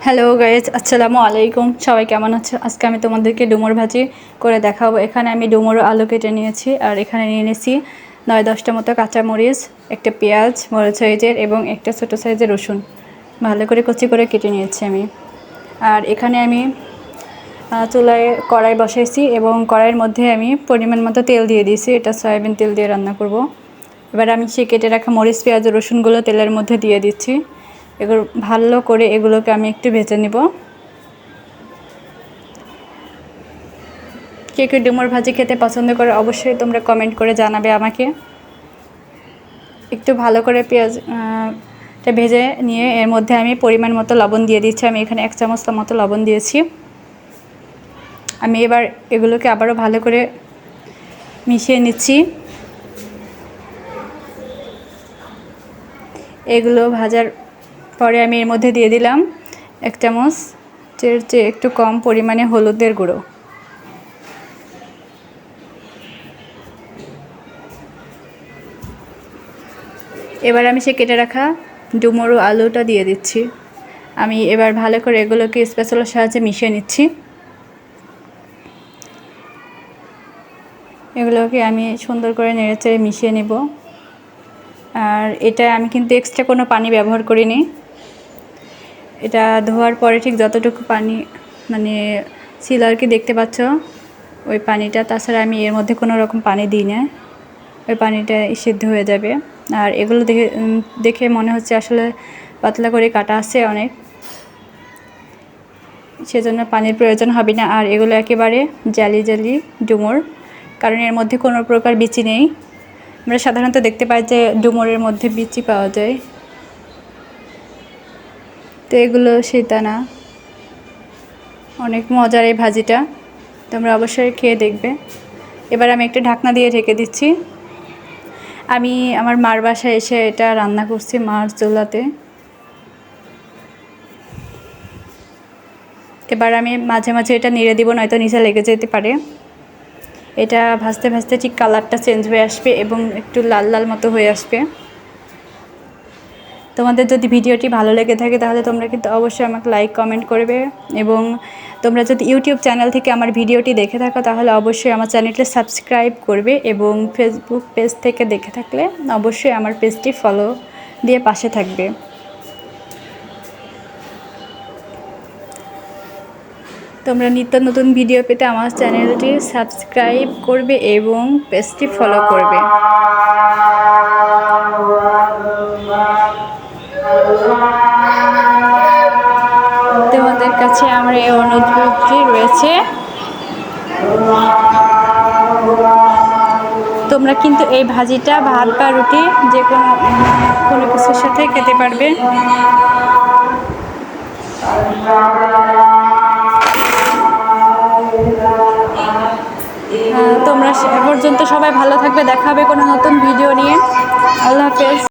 Hello guys, আসসালামু আলাইকুম। সবাই কেমন আছো? আজকে আমি তোমাদেরকে ডুমুর ভাজি করে দেখাবো। এখানে আমি ডুমুর আলু কেটে নিয়েছি, আর এখানে নিয়ে নিয়েছি 9-10টা মতো কাঁচামরিচ, একটা পেঁয়াজ বড় সাইজের এবং একটা ছোটো সাইজের রসুন ভালো করে কুচি করে কেটে নিয়েছি আমি। আর এখানে আমি চুলায় কড়াই বসাইছি এবং কড়াইয়ের মধ্যে আমি পরিমাণ মতো তেল দিয়ে দিয়েছি। এটা সয়াবিন তেল দিয়ে রান্না করব। এবার আমি সেই কেটে রাখা মরিচ, পেঁয়াজ ও রসুনগুলো তেলের মধ্যে দিয়ে দিচ্ছি। এগুলো ভালো করে এগুলোকে আমি একটু ভেজে নেব। কে কে ডুমুর ভাজি খেতে পছন্দ করে অবশ্যই তোমরা কমেন্ট করে জানাবে আমাকে। একটু ভালো করে পেঁয়াজটা ভেজে নিয়ে এর মধ্যে আমি পরিমাণ মতো লবণ দিয়ে দিচ্ছি। আমি এখানে 1 চামচ মতো লবণ দিয়েছি। আমি এবার এগুলোকে আবারও ভালো করে মিশিয়ে নিচ্ছি। এগুলো ভাজার পরে আমি এর মধ্যে দিয়ে দিলাম 1 চামচ চেয়ে একটু কম পরিমাণে হলুদের গুঁড়ো। এবার আমি সে কেটে রাখা ডুমুর আলুটা দিয়ে দিচ্ছি। আমি এবার ভালো করে এগুলোকে স্প্যাচুলার সাহায্যে মিশিয়ে নিচ্ছি। এগুলোকে আমি সুন্দর করে নেড়েচেড়ে মিশিয়ে নেব। আর এটা আমি কিন্তু এক্সট্রা কোনো পানি ব্যবহার করিনি। এটা ধোয়ার পরে ঠিক যতটুকু পানি ছিল আর কি, দেখতে পাচ্ছ ওই পানিটা। তাছাড়া আমি এর মধ্যে কোনো রকম পানি দিই না, ওই পানিটা সিদ্ধ হয়ে যাবে। আর এগুলো দেখে মনে হচ্ছে আসলে পাতলা করে কাটা আছে অনেক, সেজন্য পানির প্রয়োজন হবে না। আর এগুলো একেবারে জালি জালি ডুমুর, কারণ এর মধ্যে কোনো প্রকার বিচি নেই। আমরা সাধারণত দেখতে পাই যে ডুমুরের মধ্যে বিচি পাওয়া যায়, তো এগুলো সেটা না। অনেক মজার এই ভাজিটা, তোমরা অবশ্যই খেয়ে দেখবে। এবার আমি একটা ঢাকনা দিয়ে ঢেকে দিচ্ছি। আমি আমার মার বাসায় এসে এটা রান্না করছি, মার চুলাতে। এবার আমি মাঝে মাঝে এটা নেড়ে দিব, নয়তো নিচে লেগে যেতে পারে। এটা ভাজতে ভাজতে ঠিক কালারটা চেঞ্জ হয়ে আসবে এবং একটু লাল লাল মতো হয়ে আসবে। তোমাদের যদি ভিডিওটি ভালো লেগে থাকে তাহলে তোমরা কিন্তু অবশ্যই আমাকে লাইক কমেন্ট করবে, এবং তোমরা যদি ইউটিউব চ্যানেল থেকে আমার ভিডিওটি দেখে থাকো তাহলে অবশ্যই আমার চ্যানেলটি সাবস্ক্রাইব করবে, এবং ফেসবুক পেজ থেকে দেখে থাকলে অবশ্যই আমার পেজটি ফলো দিয়ে পাশে থাকবে। তোমরা নিত্য নতুন ভিডিও পেতে আমার চ্যানেলটি সাবস্ক্রাইব করবে এবং পেজটি ফলো করবে। তোমাদের কাছে আমার এই অনুরোধটি রয়েছে, তোমরা কিন্তু এই ভাজিটা ভাত বা রুটি যে কোনো কিছুর সাথে খেতে পারবে। তোমরা সে পর্যন্ত সবাই ভালো থাকবে। দেখা হবে কোনো নতুন ভিডিও নিয়ে। আল্লাহ হাফেজ।